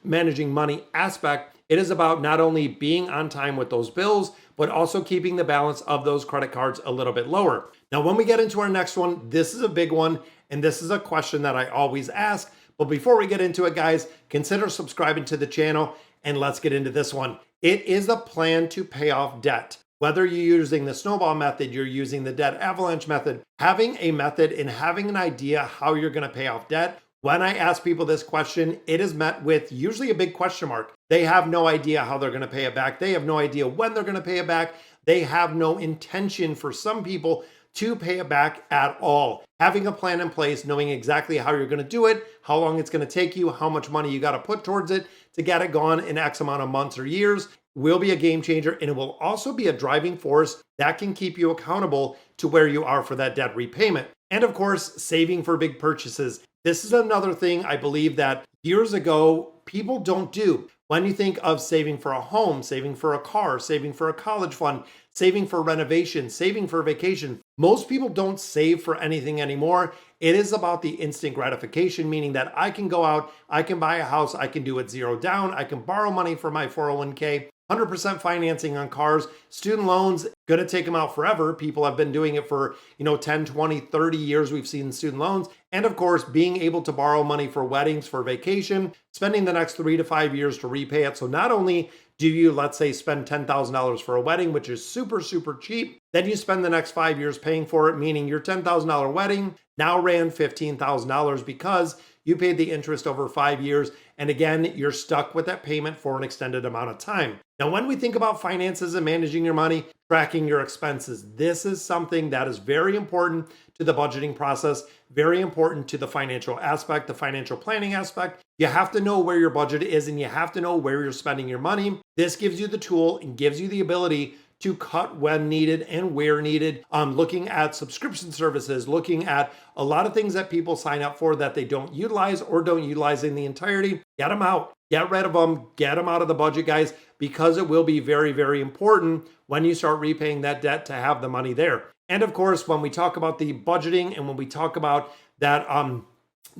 Speaker 1: managing money aspect, it is about not only being on time with those bills, but also keeping the balance of those credit cards a little bit lower. Now, when we get into our next one, this is a big one, and this is a question that I always ask. But before we get into it, guys, consider subscribing to the channel, and let's get into this one. It is a plan to pay off debt. Whether you're using the snowball method, you're using the debt avalanche method, having a method and having an idea how you're going to pay off debt. When I ask people this question, it is met with usually a big question mark. They have no idea how they're going to pay it back. They have no idea when they're going to pay it back. They have no intention, for some people, to pay it back at all. Having a plan in place, knowing exactly how you're going to do it, how long it's going to take you, how much money you got to put towards it to get it gone in X amount of months or years, will be a game changer. And it will also be a driving force that can keep you accountable to where you are for that debt repayment. And of course, saving for big purchases. This is another thing I believe that years ago, people don't do. When you think of saving for a home, saving for a car, saving for a college fund, saving for renovation, saving for vacation, most people don't save for anything anymore. It is about the instant gratification, meaning that I can go out, I can buy a house, I can do it zero down, I can borrow money for my 401k, 100% financing on cars, student loans, gonna take them out forever. People have been doing it for, 10, 20, 30 years. We've seen student loans. And of course, being able to borrow money for weddings, for vacation, spending the next 3 to 5 years to repay it. So not only do you, let's say, spend $10,000 for a wedding, which is super, super cheap, then you spend the next 5 years paying for it, meaning your $10,000 wedding now ran $15,000 because you paid the interest over 5 years. And again, you're stuck with that payment for an extended amount of time. Now, when we think about finances and managing your money, tracking your expenses, this is something that is very important to the budgeting process, very important to the financial aspect, the financial planning aspect. You have to know where your budget is and you have to know where you're spending your money. This gives you the tool and gives you the ability to cut when needed and where needed. Looking at subscription services, looking at a lot of things that people sign up for that they don't utilize or don't utilize in the entirety. Get them out, get rid of them, get them out of the budget, guys, because it will be very, very important when you start repaying that debt to have the money there. And of course, when we talk about the budgeting and when we talk about that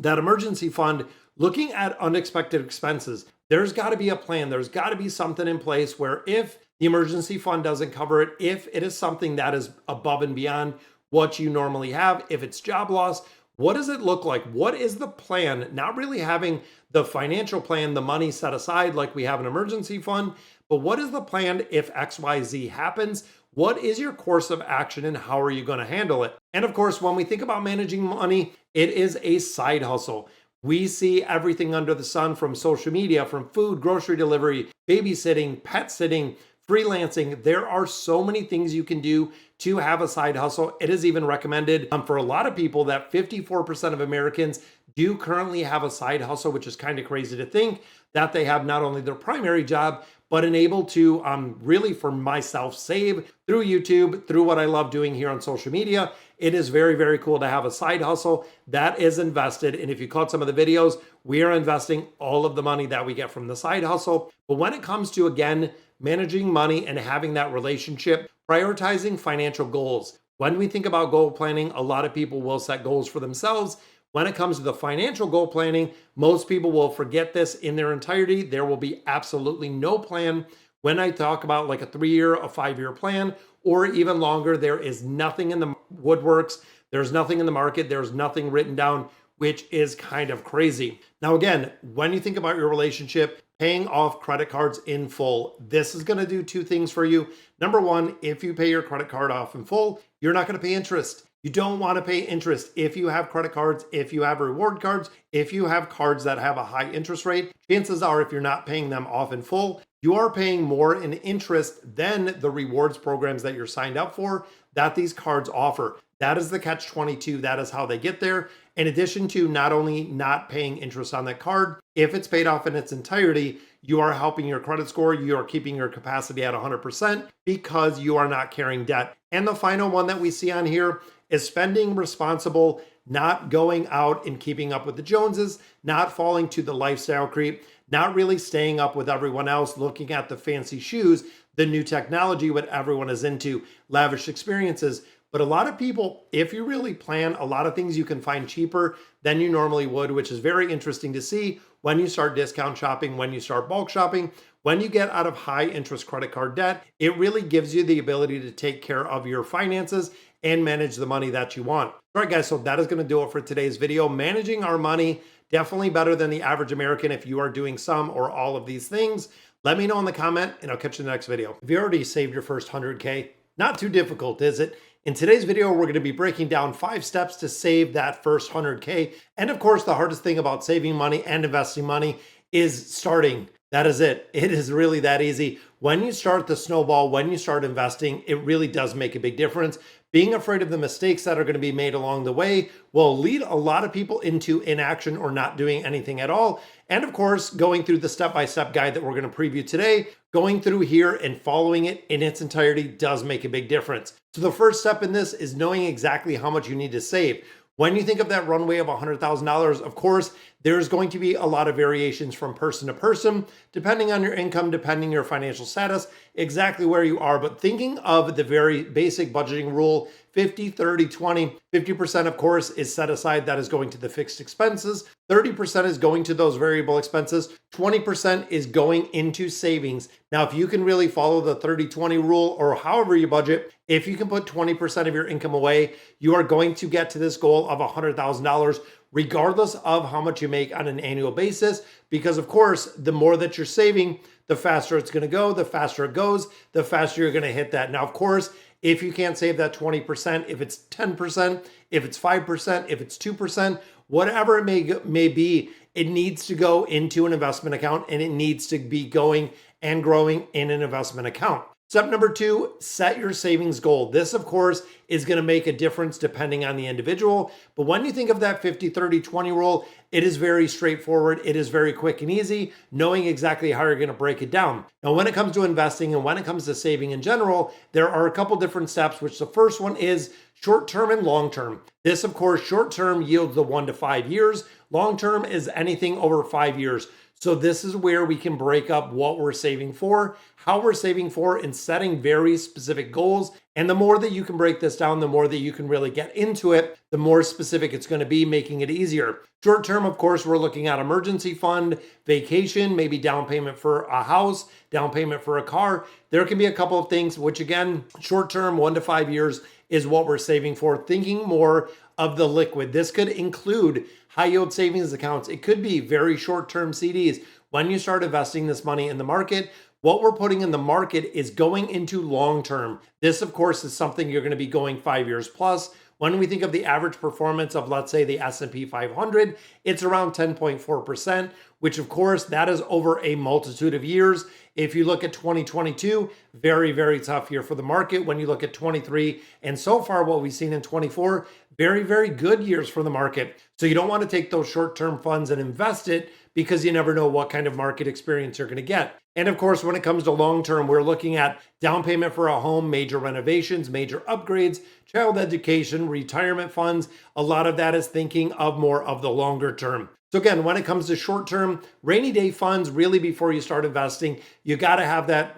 Speaker 1: emergency fund, looking at unexpected expenses, there's got to be a plan. There's got to be something in place where if the emergency fund doesn't cover it, if it is something that is above and beyond what you normally have, if it's job loss, what does it look like? What is the plan? Not really having the financial plan, the money set aside like we have an emergency fund, but what is the plan if XYZ happens? What is your course of action and how are you going to handle it? And of course, when we think about managing money, it is a side hustle. We see everything under the sun, from social media, from food, grocery delivery, babysitting, pet sitting, freelancing. There are so many things you can do to have a side hustle. It is even recommended for a lot of people that 54% of Americans do currently have a side hustle, which is kind of crazy to think that they have not only their primary job, but enable to really, for myself, save through YouTube, through what I love doing here on social media. It is very, very cool to have a side hustle that is invested. And if you caught some of the videos, we are investing all of the money that we get from the side hustle. But when it comes to, again, managing money and having that relationship, prioritizing financial goals. When we think about goal planning, a lot of people will set goals for themselves. When it comes to the financial goal planning, most people will forget this in their entirety. There will be absolutely no plan. When I talk about like a 3-year, a 5-year plan, or even longer, there is nothing in the woodworks There's nothing in the market. There's nothing written down, which is kind of crazy. Now, again, when you think about your relationship, paying off credit cards in full, this is going to do two things for you. Number one, if you pay your credit card off in full, you're not going to pay interest. You don't want to pay interest if you have credit cards, if you have reward cards, if you have cards that have a high interest rate. Chances are, if you're not paying them off in full, you are paying more in interest than the rewards programs that you're signed up for that these cards offer. That is the catch-22. That is how they get there. In addition to not only not paying interest on that card, if it's paid off in its entirety, you are helping your credit score. You are keeping your capacity at 100% because you are not carrying debt. And the final one that we see on here is spending responsible, not going out and keeping up with the Joneses, not falling to the lifestyle creep, not really staying up with everyone else, looking at the fancy shoes, the new technology, what everyone is into, lavish experiences. But a lot of people, if you really plan, a lot of things you can find cheaper than you normally would, which is very interesting to see when you start discount shopping, when you start bulk shopping, when you get out of high interest credit card debt. It really gives you the ability to take care of your finances and manage the money that you want. All right, guys, so that is going to do it for today's video. Managing our money, definitely better than the average American if you are doing some or all of these things. Let me know in the comment and I'll catch you in the next video. If you already saved your first 100K, not too difficult, is it? In today's video, we're going to be breaking down 5 steps to save that first 100K. And of course, the hardest thing about saving money and investing money is starting. That is it. It is really that easy. When you start the snowball, when you start investing, it really does make a big difference. Being afraid of the mistakes that are going to be made along the way will lead a lot of people into inaction or not doing anything at all. And of course, going through the step-by-step guide that we're going to preview today, going through here and following it in its entirety does make a big difference. So the first step in this is knowing exactly how much you need to save. When you think of that runway of $100,000, of course, there's going to be a lot of variations from person to person, depending on your income, depending on your financial status, exactly where you are. But thinking of the very basic budgeting rule, 50, 30, 20, 50% of course is set aside. That is going to the fixed expenses. 30% is going to those variable expenses. 20% is going into savings. Now, if you can really follow the 30-20 rule or however you budget, if you can put 20% of your income away, you are going to get to this goal of $100,000 regardless of how much you make on an annual basis. Because of course, the more that you're saving, the faster it's going to go, the faster it goes, the faster you're going to hit that. Now, of course, if you can't save that 20%, if it's 10%, if it's 5%, if it's 2%, whatever it may be, it needs to go into an investment account and it needs to be going and growing in an investment account. Step number 2, set your savings goal. This, of course, is going to make a difference depending on the individual. But when you think of that 50, 30, 20 rule, it is very straightforward. It is very quick and easy, knowing exactly how you're going to break it down. Now, when it comes to investing and when it comes to saving in general, there are a couple different steps, which the first one is short-term and long-term. This, of course, short-term yields the 1 to 5 years. Long-term is anything over 5 years. So this is where we can break up what we're saving for, how we're saving for, and setting very specific goals. And the more that you can break this down, the more that you can really get into it, the more specific it's going to be, making it easier. Short term, of course, we're looking at emergency fund, vacation, maybe down payment for a house, down payment for a car. There can be a couple of things, which again, short term, 1 to 5 years is what we're saving for. Thinking more of the liquid. This could include high yield savings accounts. It could be very short-term CDs. When you start investing this money in the market, what we're putting in the market is going into long-term. This, of course, is something you're going to be going 5 years plus. When we think of the average performance of, let's say, the S&P 500, it's around 10.4%, which of course, that is over a multitude of years. If you look at 2022, very, very tough year for the market. When you look at 23 and so far what we've seen in 24, very, very good years for the market. So you don't want to take those short-term funds and invest it because you never know what kind of market experience you're going to get. And of course, when it comes to long-term, we're looking at down payment for a home, major renovations, major upgrades, child education, retirement funds. A lot of that is thinking of more of the longer term. So again, when it comes to short-term rainy day funds, really before you start investing, you got to have that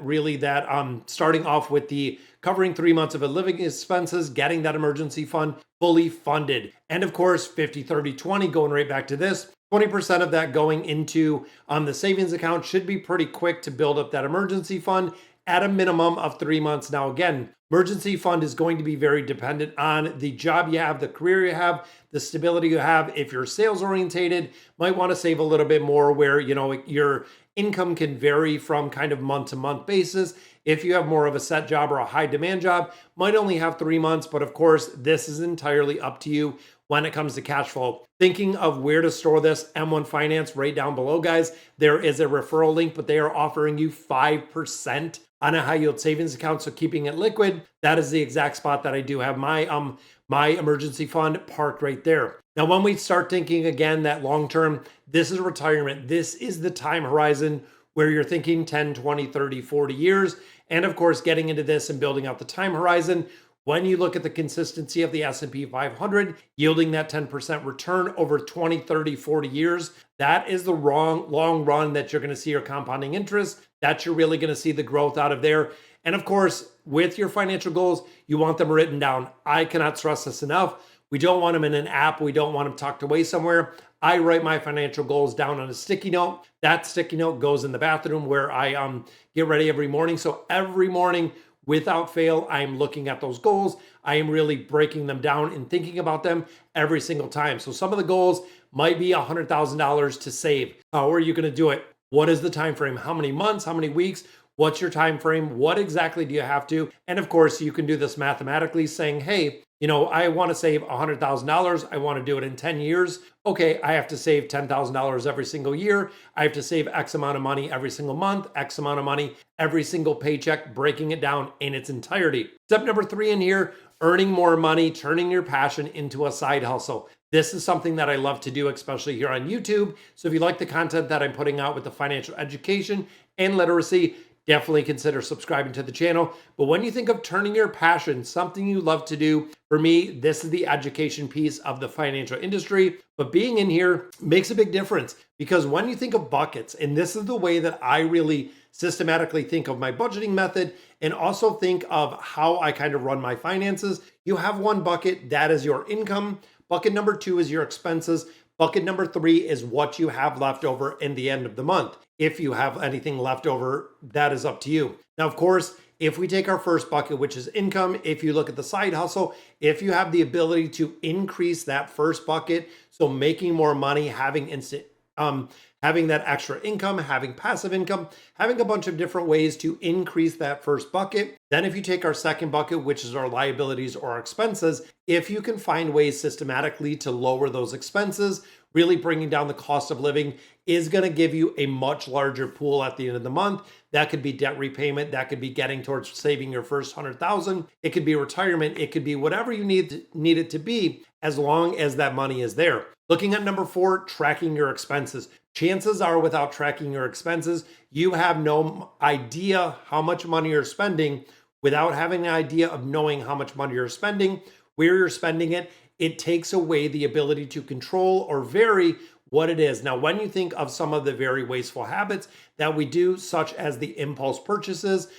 Speaker 1: starting off with the covering 3 months of living expenses, getting that emergency fund fully funded. And of course, 50, 30, 20, going right back to this, 20% of that going into the savings account should be pretty quick to build up that emergency fund at a minimum of 3 months. Now, again, Emergency fund is going to be very dependent on the job you have, the career you have, the stability you have. If you're sales orientated, might want to save a little bit more where, your income can vary from kind of month to month basis. If you have more of a set job or a high demand job, might only have 3 months, but of course, this is entirely up to you when it comes to cash flow. Thinking of where to store this, M1 Finance right down below, guys. There is a referral link, but they are offering you 5% on a high yield savings account. So keeping it liquid, that is the exact spot that I do have my emergency fund parked right there. Now, when we start thinking again that long term, this is retirement. This is the time horizon where you're thinking 10, 20, 30, 40 years. And of course, getting into this and building out the time horizon, when you look at the consistency of the S&P 500 yielding that 10% return over 20, 30, 40 years, that is the long run that you're going to see your compounding interest, that you're really going to see the growth out of there. And of course, with your financial goals, you want them written down. I cannot stress this enough. We don't want them in an app. We don't want them tucked away somewhere. I write my financial goals down on a sticky note. That sticky note goes in the bathroom where I get ready every morning. So every morning, without fail, I am looking at those goals. I am really breaking them down and thinking about them every single time. So some of the goals might be $100,000 to save. How are you going to do it? What is the time frame? How many months? How many weeks? What's your time frame? What exactly do you have to? And of course, you can do this mathematically saying, hey, I want to save $100,000. I want to do it in 10 years. Okay, I have to save $10,000 every single year. I have to save X amount of money every single month, X amount of money every single paycheck, breaking it down in its entirety. Step number 3 in here, earning more money, turning your passion into a side hustle. This is something that I love to do, especially here on YouTube. So if you like the content that I'm putting out with the financial education and literacy, definitely consider subscribing to the channel. But when you think of turning your passion, something you love to do, for me, this is the education piece of the financial industry. But being in here makes a big difference because when you think of buckets, and this is the way that I really systematically think of my budgeting method and also think of how I kind of run my finances, you have one bucket that is your income. Bucket number 2 is your expenses. Bucket number 3 is what you have left over in the end of the month. If you have anything left over, that is up to you. Now, of course, if we take our first bucket, which is income, if you look at the side hustle, if you have the ability to increase that first bucket, so making more money, having that extra income, having passive income, having a bunch of different ways to increase that first bucket. Then if you take our second bucket, which is our liabilities or our expenses, if you can find ways systematically to lower those expenses, really bringing down the cost of living is going to give you a much larger pool at the end of the month. That could be debt repayment. That could be getting towards saving your first 100,000. It could be retirement. It could be whatever you need it to be, as long as that money is there. Looking at number 4, tracking your expenses. Chances are without tracking your expenses, you have no idea how much money you're spending. Without having an idea of knowing how much money you're spending, where you're spending it, it takes away the ability to control or vary what it is. Now, when you think of some of the very wasteful habits that we do, such as the impulse purchases,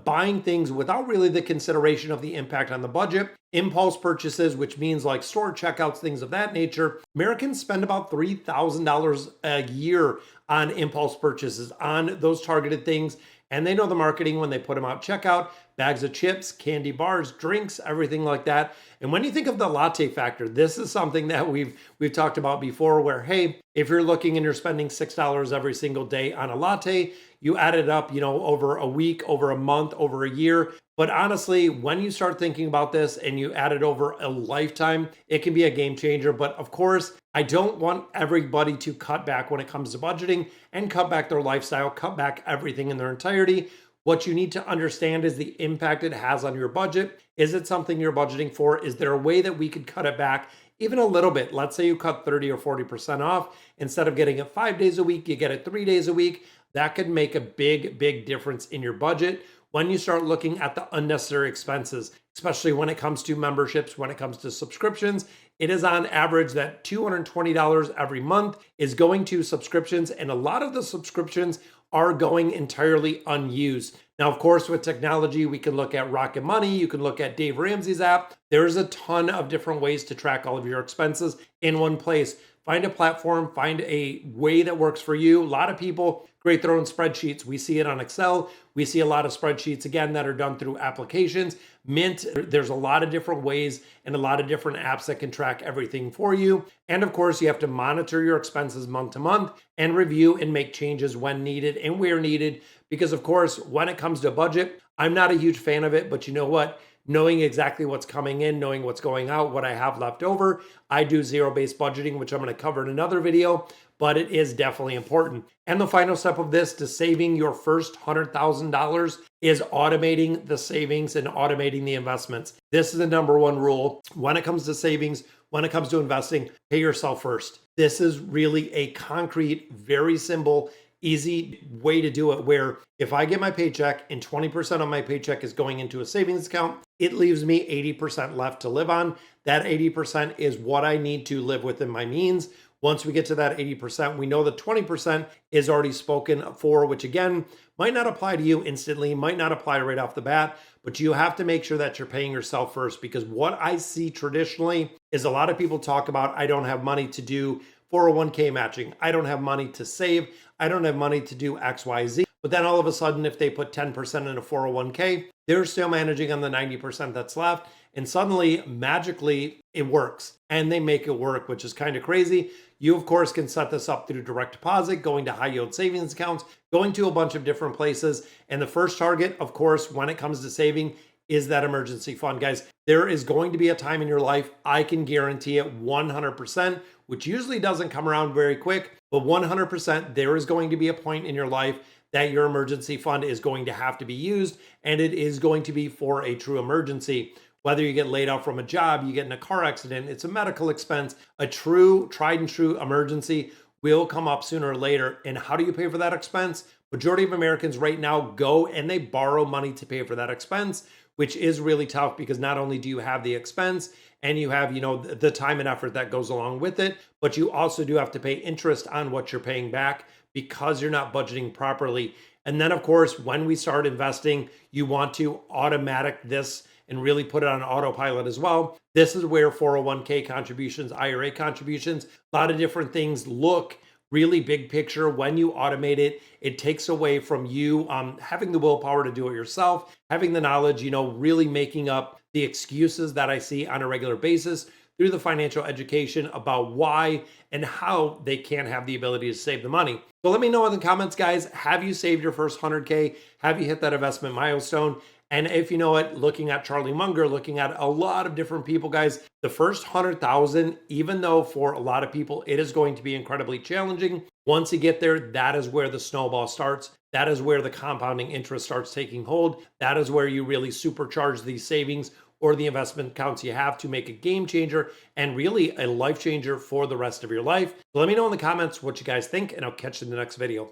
Speaker 1: buying things without really the consideration of the impact on the budget, impulse purchases, which means like store checkouts, things of that nature, Americans spend about $3,000 a year on impulse purchases, on those targeted things. And they know the marketing when they put them out checkout, bags of chips, candy bars, drinks, everything like that. And when you think of the latte factor, this is something that we've talked about before where, hey, if you're looking and you're spending $6 every single day on a latte, you add it up, over a week, over a month, over a year. But honestly, when you start thinking about this and you add it over a lifetime, it can be a game changer. But of course, I don't want everybody to cut back when it comes to budgeting and cut back their lifestyle, cut back everything in their entirety. What you need to understand is the impact it has on your budget. Is it something you're budgeting for? Is there a way that we could cut it back even a little bit? Let's say you cut 30 or 40% off. Instead of getting it 5 days a week, you get it 3 days a week. That could make a big difference in your budget when you start looking at the unnecessary expenses, especially when it comes to memberships, when it comes to subscriptions. It is on average that $220 every month is going to subscriptions, and a lot of the subscriptions are going entirely unused. Now, of course, with technology, we can look at Rocket Money. You can look at Dave Ramsey's app. There's a ton of different ways to track all of your expenses in one place. Find a platform, find a way that works for you. A lot of people create their own spreadsheets. We see it on Excel. We see a lot of spreadsheets, again, that are done through applications. Mint, there's a lot of different ways and a lot of different apps that can track everything for you. And of course, you have to monitor your expenses month to month and review and make changes when needed and where needed. Because of course, when it comes to budget, I'm not a huge fan of it, but you know what? Knowing exactly what's coming in, knowing what's going out, what I have left over. I do zero-based budgeting, which I'm going to cover in another video, but it is definitely important. And the final step of this to saving your first $100,000 is automating the savings and automating the investments. This is the number one rule when it comes to savings, when it comes to investing. Pay yourself first. This is really a concrete, very simple, easy way to do it, where if I get my paycheck and 20% of my paycheck is going into a savings account, it leaves me 80% left to live on. That 80% is what I need to live within my means. Once we get to that 80%, we know that 20% is already spoken for, which again, might not apply to you instantly, might not apply right off the bat, but you have to make sure that you're paying yourself first, because what I see traditionally is a lot of people talk about, I don't have money to do 401k matching. I don't have money to save. I don't have money to do X, Y, Z. But then all of a sudden, if they put 10% in a 401k, they're still managing on the 90% that's left. And suddenly, magically, it works. And they make it work, which is kind of crazy. You, of course, can set this up through direct deposit, going to high yield savings accounts, going to a bunch of different places. And the first target, of course, when it comes to saving, is that emergency fund. Guys, there is going to be a time in your life, I can guarantee it 100%, which usually doesn't come around very quick, but 100%, there is going to be a point in your life that your emergency fund is going to have to be used, and it is going to be for a true emergency. Whether you get laid off from a job, you get in a car accident, it's a medical expense, a true, tried and true emergency will come up sooner or later. And how do you pay for that expense? Majority of Americans right now go and they borrow money to pay for that expense, which is really tough, because not only do you have the expense and you have, the time and effort that goes along with it, but you also do have to pay interest on what you're paying back because you're not budgeting properly. And then of course, when we start investing, you want to automatic this and really put it on autopilot as well. This is where 401k contributions, IRA contributions, a lot of different things look really big picture. When you automate it, it takes away from you having the willpower to do it yourself, having the knowledge, really making up the excuses that I see on a regular basis through the financial education about why and how they can't have the ability to save the money. So let me know in the comments, guys, have you saved your first 100K? Have you hit that investment milestone? And if you know it, looking at Charlie Munger, looking at a lot of different people, guys, the first 100,000, even though for a lot of people, it is going to be incredibly challenging. Once you get there, that is where the snowball starts. That is where the compounding interest starts taking hold. That is where you really supercharge these savings or the investment accounts you have to make a game changer and really a life changer for the rest of your life. So let me know in the comments what you guys think, and I'll catch you in the next video.